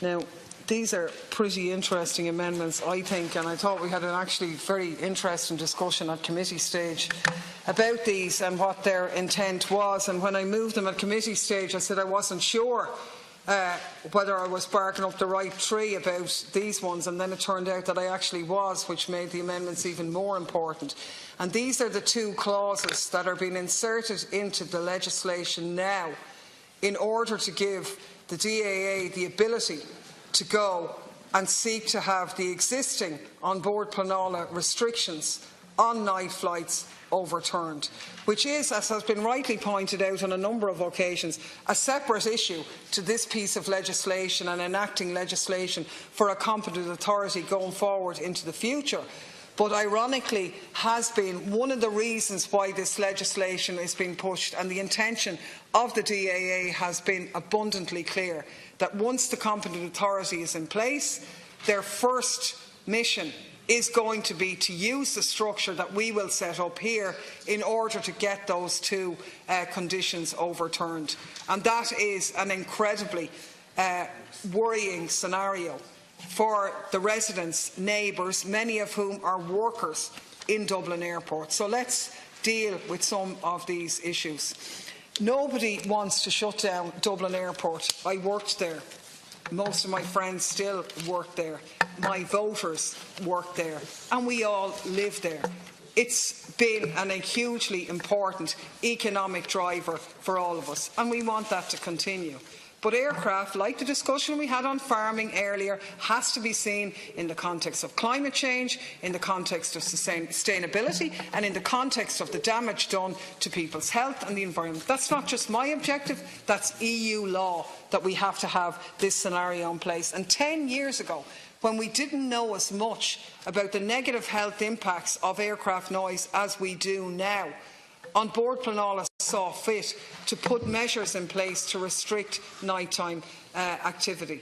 Now, these are pretty interesting amendments, I think, and I thought we had an actually very interesting discussion at committee stage about these and what their intent was. And when I moved them at committee stage, I said I wasn't sure whether I was barking up the right tree about these ones, and then it turned out that I actually was, which made the amendments even more important. And these are the two clauses that are being inserted into the legislation now in order to give the DAA the ability to go and seek to have the existing on board Pleanála restrictions on night flights overturned, which is, as has been rightly pointed out on a number of occasions, a separate issue to this piece of legislation and enacting legislation for a competent authority going forward into the future. But ironically has been one of the reasons why this legislation is being pushed, and the intention of the DAA has been abundantly clear, that once the competent authority is in place, their first mission is going to be to use the structure that we will set up here in order to get those two conditions overturned. And that is an incredibly worrying scenario for the residents, neighbours, many of whom are workers in Dublin Airport. So let's deal with some of these issues. Nobody wants to shut down Dublin Airport. I worked there. Most of my friends still work there. My voters work there. And we all live there. It's been a hugely important economic driver for all of us, and we want that to continue. But aircraft, like the discussion we had on farming earlier, has to be seen in the context of climate change, in the context of sustainability, and in the context of the damage done to people's health and the environment. That's not just my objective, that's EU law, that we have to have this scenario in place. And 10 years ago, when we didn't know as much about the negative health impacts of aircraft noise as we do now, On Board Pleanála saw fit to put measures in place to restrict nighttime activity.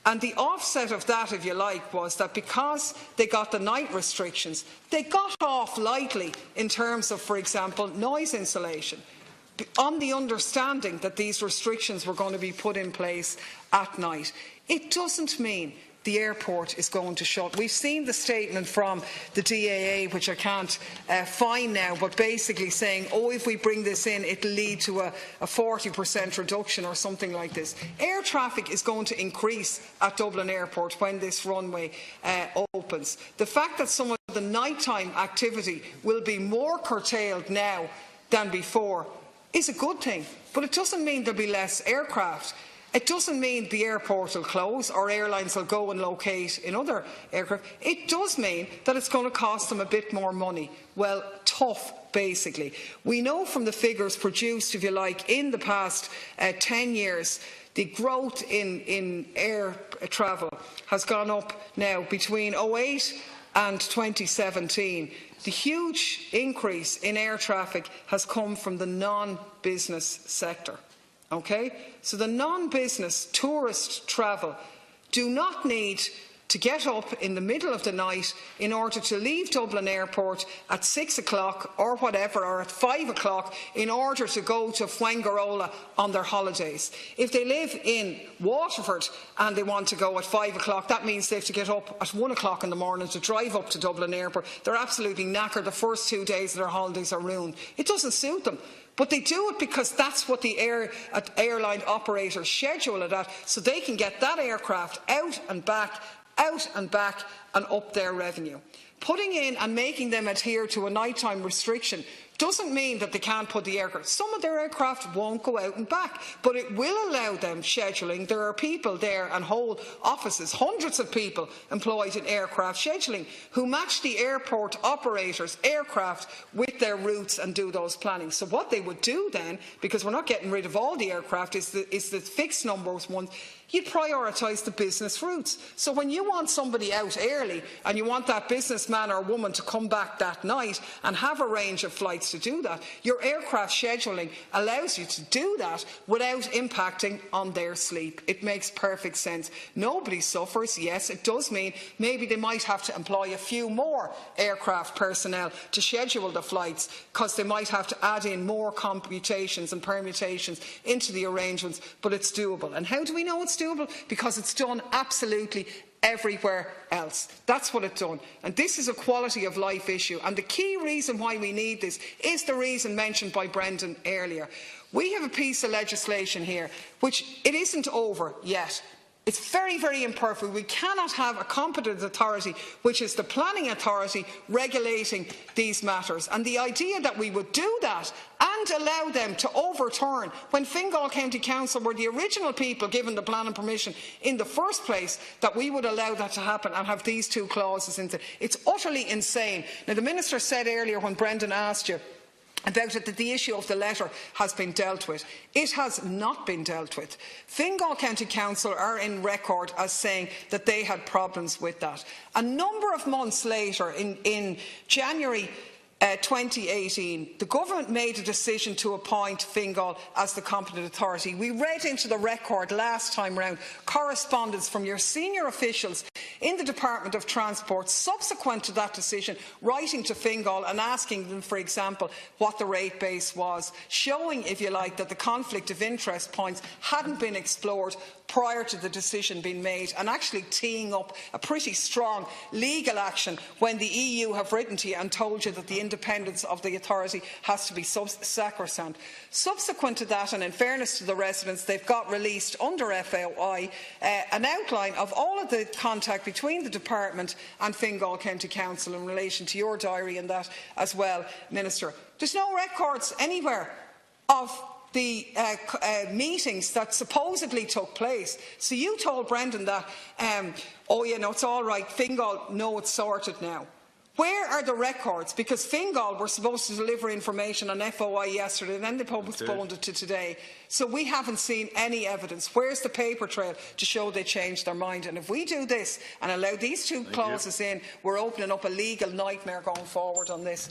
And the offset of that, if you like, was that because they got the night restrictions, they got off lightly in terms of, for example, noise insulation, on the understanding that these restrictions were going to be put in place at night. It doesn't mean the airport is going to shut. We've seen the statement from the DAA, which I can't find now, but basically saying, oh, if we bring this in, it will lead to a 40% reduction or something like this. Air traffic is going to increase at Dublin Airport when this runway opens. The fact that some of the nighttime activity will be more curtailed now than before is a good thing, but it doesn't mean there will be less aircraft. It doesn't mean the airport will close or airlines will go and locate in other aircraft. It does mean that it's going to cost them a bit more money. Well, tough, basically. We know from the figures produced, if you like, in the past 10 years, the growth in air travel has gone up now between 2008 and 2017. The huge increase in air traffic has come from the non-business sector. Okay? So the non-business tourist travel do not need to get up in the middle of the night in order to leave Dublin Airport at 6 o'clock or whatever, or at 5 o'clock, in order to go to Fuengirola on their holidays. If they live in Waterford and they want to go at 5 o'clock, that means they have to get up at 1 o'clock in the morning to drive up to Dublin Airport. They're absolutely knackered. The first 2 days of their holidays are ruined. It doesn't suit them. But they do it because that's what the airline operators schedule it at, so they can get that aircraft out and back, and up their revenue. Putting in and making them adhere to a nighttime restriction doesn't mean that they can't put the aircraft. Some of their aircraft won't go out and back, but it will allow them scheduling. There are people there and whole offices, hundreds of people employed in aircraft scheduling, who match the airport operators' aircraft with their routes and do those planning. So what they would do then, because we're not getting rid of all the aircraft, is the fixed numbers ones. You'd prioritise the business routes. So when you want somebody out early and you want that businessman or woman to come back that night and have a range of flights to do that. Your aircraft scheduling allows you to do that without impacting on their sleep. It makes perfect sense. Nobody suffers. Yes, it does mean maybe they might have to employ a few more aircraft personnel to schedule the flights, because they might have to add in more computations and permutations into the arrangements, but it's doable. And how do we know it's doable? Because it's done absolutely everywhere else. That's what it's done. And this is a quality of life issue. And the key reason why we need this is the reason mentioned by Brendan earlier. We have a piece of legislation here which it isn't over yet. It's very, very imperfect. We cannot have a competent authority, which is the planning authority, regulating these matters. And the idea that we would do that and allow them to overturn, when Fingal County Council were the original people given the planning permission in the first place, that we would allow that to happen and have these two clauses into it. It's utterly insane. Now, the Minister said earlier, when Brendan asked you about it, that the issue of the letter has been dealt with. It has not been dealt with. Fingal County Council are in record as saying that they had problems with that. A number of months later, in January 2018, the government made a decision to appoint Fingal as the competent authority. We read into the record last time round correspondence from your senior officials in the Department of Transport subsequent to that decision, writing to Fingal and asking them, for example, what the rate base was, showing, if you like, that the conflict of interest points hadn't been explored prior to the decision being made, and actually teeing up a pretty strong legal action when the EU have written to you and told you that the independence of the authority has to be sacrosanct. Subsequent to that, and in fairness to the residents, they've got released under FOI an outline of all of the contact between the Department and Fingal County Council in relation to your diary and that as well, Minister. There's no records anywhere of the meetings that supposedly took place. So you told Brendan that, oh yeah, no, it's all right, Fingal, no, it's sorted now. Where are the records? Because Fingal were supposed to deliver information on FOI yesterday, and then they postponed it to today. So we haven't seen any evidence. Where's the paper trail to show they changed their mind? And if we do this and allow these two clauses in, we're opening up a legal nightmare going forward on this.